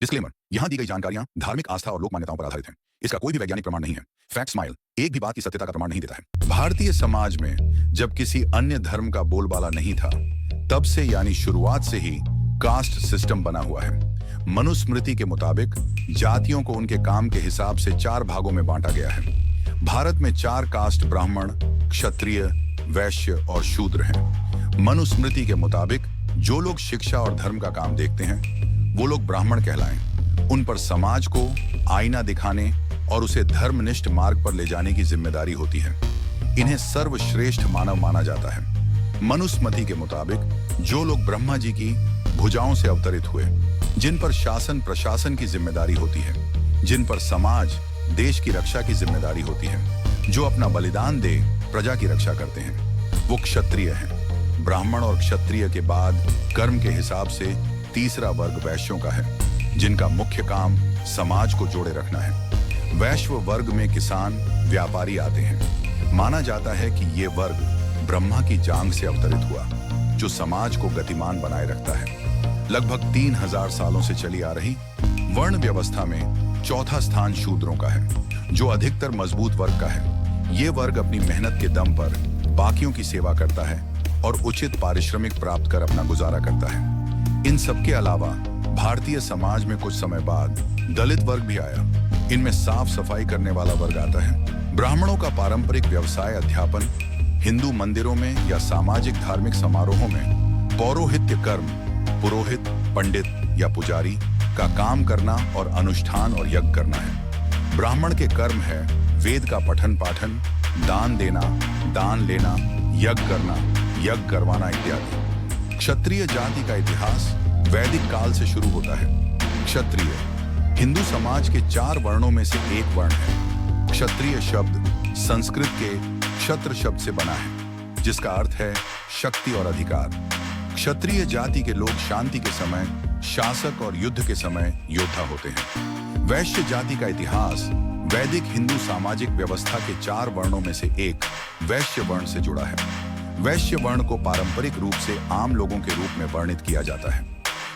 Disclaimer, यहां दी गई जानकारियां धार्मिक आस्था और लोक मान्यताओं पर आधारित हैं। इसका कोई भी वैज्ञानिक प्रमाण नहीं है। फैक्ट स्माइल एक भी बात की सत्यता का प्रमाण नहीं देता है। भारतीय समाज में जब किसी अन्य धर्म का बोलबाला नहीं था, तब से यानी शुरुआत से ही कास्ट सिस्टम बना हुआ है। मनुस्मृति के मुताबिक जातियों को उनके काम के हिसाब से 4 भागों में बांटा गया है। भारत में 4 कास्ट ब्राह्मण, क्षत्रिय, वैश्य और शूद्र हैं। मनुस्मृति के मुताबिक जो लोग शिक्षा और धर्म का काम देखते हैं वो लोग ब्राह्मण कहलाएं। उन पर समाज को आईना दिखाने और उसे धर्मनिष्ठ मार्ग पर ले जाने की जिम्मेदारी होती है। इन्हें सर्वश्रेष्ठ मानव माना जाता है। मनुस्मृति के मुताबिक जो लोग ब्रह्मा जी की भुजाओं से अवतरित हुए, जिन पर शासन प्रशासन की जिम्मेदारी होती है, जिन पर समाज देश की रक्षा की जिम्मेदारी होती है, जो अपना बलिदान दे प्रजा की रक्षा करते हैं, वो क्षत्रिय हैं। ब्राह्मण और क्षत्रिय के बाद कर्म के हिसाब से तीसरा वर्ग वैश्यों का है, जिनका मुख्य काम समाज को जोड़े रखना है। वैश्य वर्ग में किसान, व्यापारी आते हैं। माना जाता है कि ये वर्ग ब्रह्मा की जांग से अवतरित हुआ, जो समाज को गतिमान बनाए रखता है। लगभग 3000 सालों से चली आ रही वर्ण व्यवस्था में चौथा स्थान शूद्रों का है, जो अधिकतर मजबूत वर्ग का है। ये वर्ग अपनी मेहनत के दम पर बाकियों की सेवा करता है और उचित पारिश्रमिक प्राप्त कर अपना गुजारा करता है। इन सब के अलावा भारतीय समाज में कुछ समय बाद दलित वर्ग भी आया। इनमें साफ सफाई करने वाला वर्ग आता है। ब्राह्मणों का पारंपरिक व्यवसाय अध्यापन, हिंदू मंदिरों में या सामाजिक धार्मिक समारोहों में पौरोहित्य कर्म, पुरोहित, पंडित या पुजारी का काम करना और अनुष्ठान और यज्ञ करना है। ब्राह्मण के कर्म है वेद का पठन पाठन, दान देना, दान लेना, यज्ञ करना, यज्ञ करवाना इत्यादि। क्षत्रिय जाति का इतिहास वैदिक काल से शुरू होता है। क्षत्रिय हिंदू समाज के 4 वर्णों में से एक वर्ण है। क्षत्रिय शब्द संस्कृत के क्षत्र शब्द से बना है, जिसका अर्थ है शक्ति और अधिकार। क्षत्रिय जाति के लोग शांति के समय शासक और युद्ध के समय योद्धा होते हैं। वैश्य जाति का इतिहास वैदिक हिंदू सामाजिक व्यवस्था के 4 वर्णों में से एक वैश्य वर्ण से जुड़ा है। वैश्य वर्ण को पारंपरिक रूप से आम लोगों के रूप में वर्णित किया जाता है।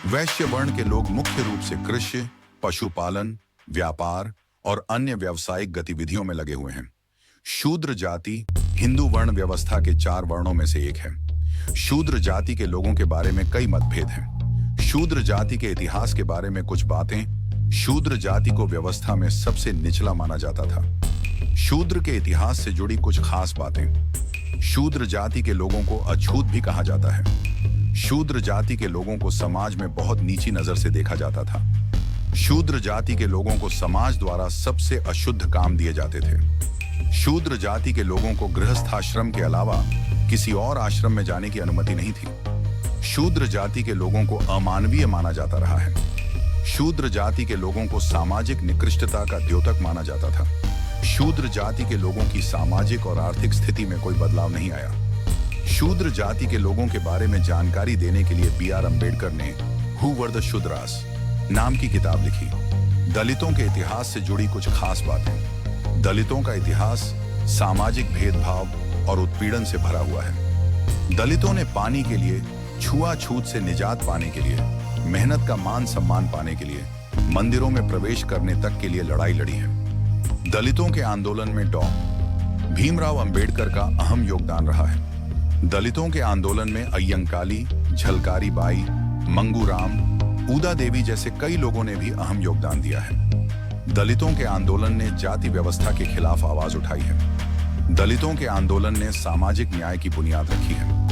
वैश्य वर्ण के लोग मुख्य रूप से कृषि, पशुपालन, व्यापार और अन्य व्यावसायिक गतिविधियों में लगे हुए हैं। शूद्र जाति हिंदू वर्ण व्यवस्था के 4 वर्णों में से एक है। शूद्र जाति के लोगों के बारे में कई मतभेद हैं। शूद्र जाति के इतिहास के बारे में कुछ बातें। शूद्र जाति को व्यवस्था में सबसे निचला माना जाता था। शूद्र के इतिहास से जुड़ी कुछ खास बातें। शूद्र जाति के लोगों को अछूत भी कहा जाता है। शूद्र जाति के लोगों को समाज में बहुत नीची नजर से देखा जाता था। शूद्र जाति के लोगों को समाज द्वारा सबसे अशुद्ध काम दिए जाते थे। शूद्र जाति के लोगों को गृहस्थाश्रम के अलावा किसी और आश्रम में जाने की अनुमति नहीं थी। शूद्र जाति के लोगों को अमानवीय माना जाता रहा है। शूद्र जाति के लोगों को सामाजिक निकृष्टता का द्योतक माना जाता था। शूद्र जाति के लोगों की सामाजिक और आर्थिक स्थिति में कोई बदलाव नहीं आया। शूद्र जाति के लोगों के बारे में जानकारी देने के लिए B.R. अम्बेडकर ने हु वर द शूद्रास नाम की किताब लिखी। दलितों के इतिहास से जुड़ी कुछ खास बातें। दलितों का इतिहास सामाजिक भेदभाव और उत्पीड़न से भरा हुआ है। दलितों ने पानी के लिए, छुआछूत से निजात पाने के लिए, मेहनत का मान सम्मान पाने के लिए, मंदिरों में प्रवेश करने तक के लिए लड़ाई लड़ी है। दलितों के आंदोलन में डॉ. भीमराव अंबेडकर का अहम योगदान रहा है। दलितों के आंदोलन में अय्यंकाली, झलकारी बाई, मंगूराम, ऊदा देवी जैसे कई लोगों ने भी अहम योगदान दिया है। दलितों के आंदोलन ने जाति व्यवस्था के खिलाफ आवाज उठाई है। दलितों के आंदोलन ने सामाजिक न्याय की बुनियाद रखी है।